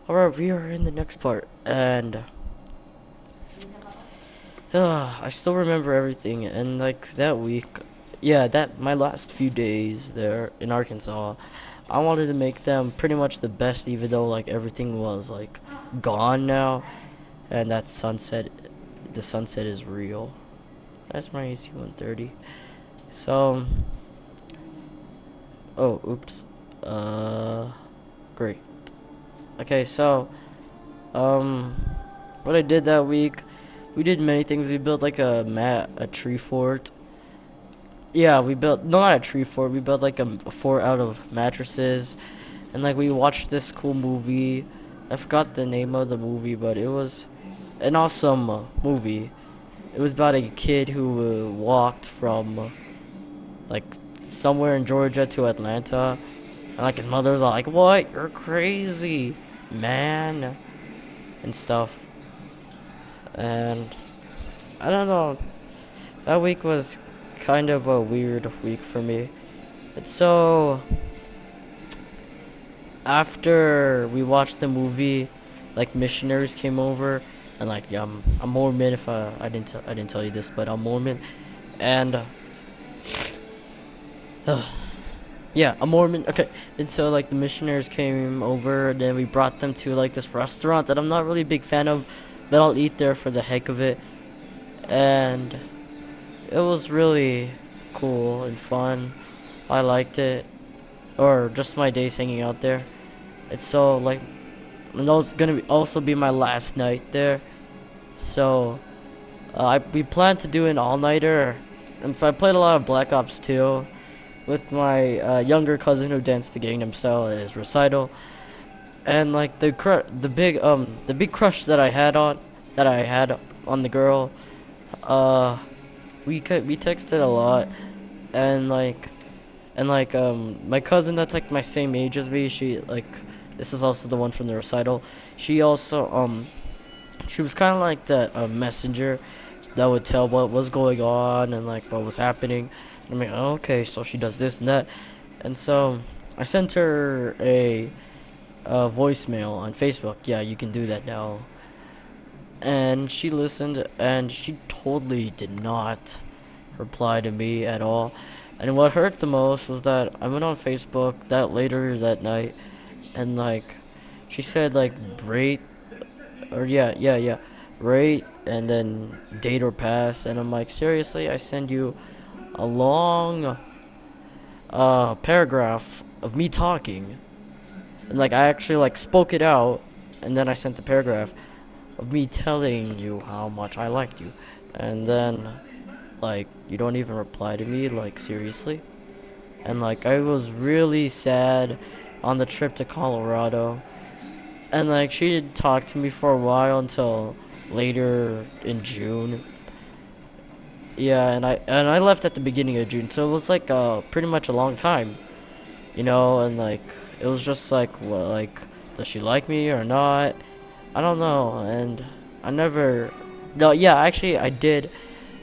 Alright, we are in the next part, and I still remember everything. And like that week, yeah, that my last few days there in Arkansas, I wanted to make them pretty much the best, even though like everything was like gone now, and that sunset, the sunset is real. That's my AC 130. So, oh, oops, great. Okay, so, um, what I did that week, we did many things. We built like a tree fort. Yeah, we built, no, not a tree fort. We built like a fort out of mattresses, and like we watched this cool movie. I forgot the name of the movie, but it was an awesome movie. It was about a kid who walked from like somewhere in Georgia to Atlanta, and like his mother was all like, "What? You're crazy, man," and stuff. And I don't know. That week was kind of a weird week for me. And so after we watched the movie, like missionaries came over, and like I'm Mormon. If I didn't tell you this, but I'm Mormon, and yeah, I'm Mormon. Okay, and so like the missionaries came over, and then we brought them to like this restaurant that I'm not really a big fan of, but I'll eat there for the heck of it, and it was really cool and fun. I liked it, or just my days hanging out there. It's so like, and that was also be my last night there. So we planned to do an all-nighter, and so I played a lot of Black Ops 2 with my younger cousin who danced the Gangnam Style at his recital, and like the big crush that I had on the girl. We texted a lot, and my cousin that's like my same age as me. She like, this is also the one from the recital. She also she was kind of like that messenger that would tell what was going on and like what was happening. I mean, okay, so she does this and that, and so I sent her a voicemail on Facebook. Yeah, you can do that now. And she listened, and she totally did not reply to me at all. And what hurt the most was that I went on Facebook that later that night, and like she said like rate, or yeah, rate, and then date or pass. And I'm like, seriously, I send you a long paragraph of me talking, and like I actually like spoke it out, and then I sent the paragraph of me telling you how much I liked you, and then like you don't even reply to me, like seriously. And like I was really sad on the trip to Colorado, and like she didn't talk to me for a while until later in June. Yeah, and I left at the beginning of June, so it was like pretty much a long time, and like it was just like, what, like, does she like me or not? I don't know. And I never, no, yeah, actually I did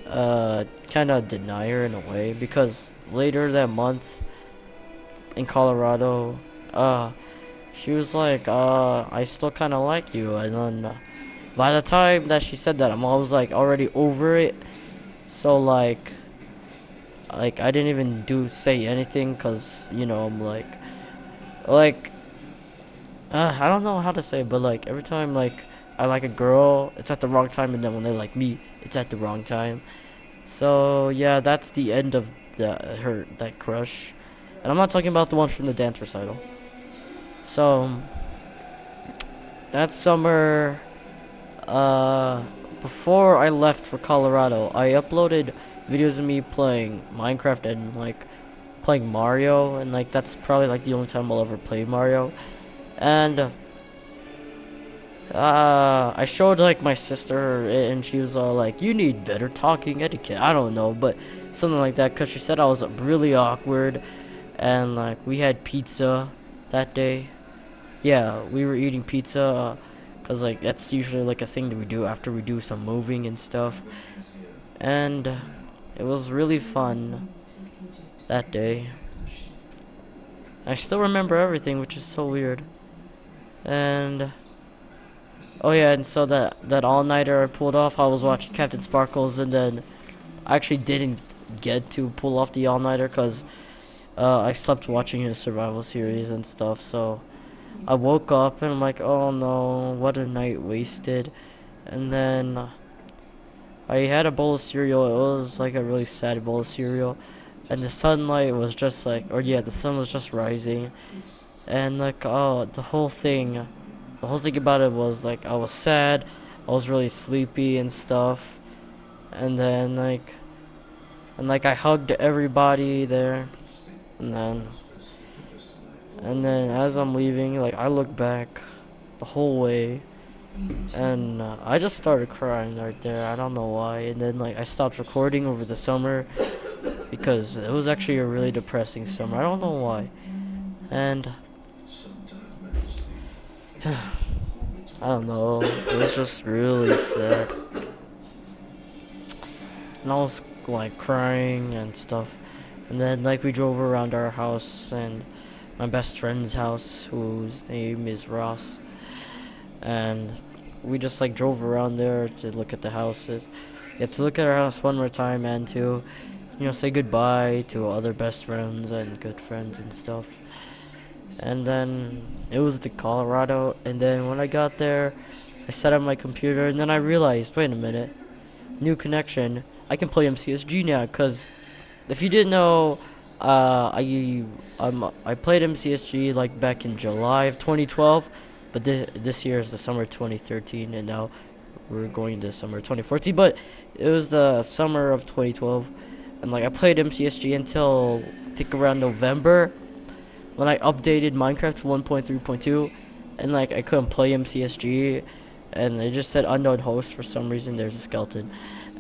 kind of deny her in a way, because later that month in Colorado, she was like, I still kind of like you. And then by the time that she said that, I'm always like already over it. So like I didn't even say anything, because I'm like I don't know how to say, but like every time like I like a girl, it's at the wrong time, and then when they like me, it's at the wrong time. So yeah, that's the end of that crush, and I'm not talking about the one from the dance recital. So that summer, before I left for Colorado, I uploaded videos of me playing Minecraft and like playing Mario, and like that's probably like the only time I'll ever play Mario. And I showed like my sister it, and she was all like, "You need better talking etiquette." I don't know, but something like that, because she said I was really awkward. And like we had pizza that day. Yeah, we were eating pizza, because like that's usually like a thing that we do after we do some moving and stuff. And it was really fun that day. I still remember everything, which is so weird. And Oh yeah, and so that all-nighter I pulled off, I was watching Captain Sparkles, and then I actually didn't get to pull off the all-nighter because I slept watching his survival series and stuff. So I woke up and I'm like, oh no, what a night wasted. And then I had a bowl of cereal. It was like a really sad bowl of cereal, and the sunlight was just like, or yeah, the sun was just rising, and like, oh, the whole thing about it was like I was sad, I was really sleepy and stuff, and then like I hugged everybody there, and then as I'm leaving, like I look back the whole way, and I just started crying right there. I don't know why. And then like I stopped recording over the summer because it was actually a really depressing summer. I don't know why. And I don't know. It was just really sad. And I was like crying and stuff. And then like we drove around our house and my best friend's house, whose name is Ross. And we just like drove around there to look at the houses. Yeah, to look at our house one more time and to, say goodbye to other best friends and good friends and stuff. And then it was to Colorado, and then when I got there, I set up my computer, and then I realized, wait a minute, new connection, I can play MCSG now, because if you didn't know, I played MCSG like back in July of 2012, but this year is the summer 2013, and now we're going to summer 2014, but it was the summer of 2012, and like I played MCSG until I think around November, when I updated Minecraft to 1.3.2, and like I couldn't play MCSG, and it just said unknown host for some reason. There's a skeleton,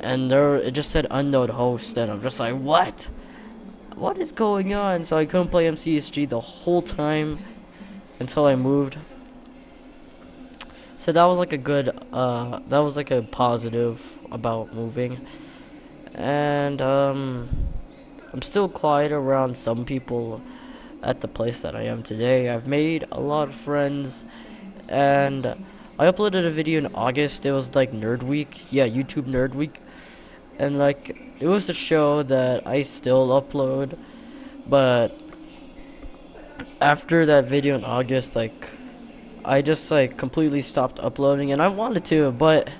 and it just said unknown host, and I'm just like, what is going on? So I couldn't play MCSG the whole time until I moved. So that was like a positive about moving, and I'm still quiet around some people at the place that I am today. I've made a lot of friends, and I uploaded a video in August. It was like Nerd Week. Yeah, YouTube Nerd Week. And like it was to show that I still upload, but after that video in August, like I just like completely stopped uploading, and I wanted to, but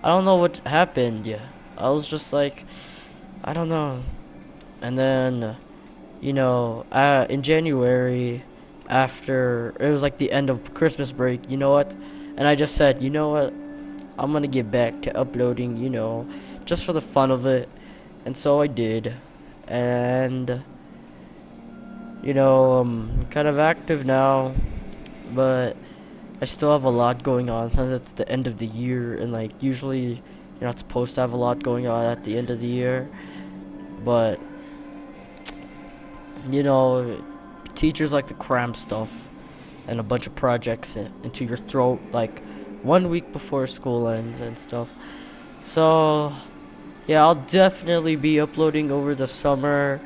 I don't know what happened. Yeah, I was just like, I don't know. And then in January, after it was like the end of Christmas break, you know what? And I just said, you know what? I'm gonna get back to uploading, just for the fun of it. And so I did. And, I'm kind of active now, but I still have a lot going on since it's the end of the year, and like usually you're not supposed to have a lot going on at the end of the year, but teachers like to cram stuff and a bunch of projects into your throat like 1 week before school ends and stuff. So yeah, I'll definitely be uploading over the summer.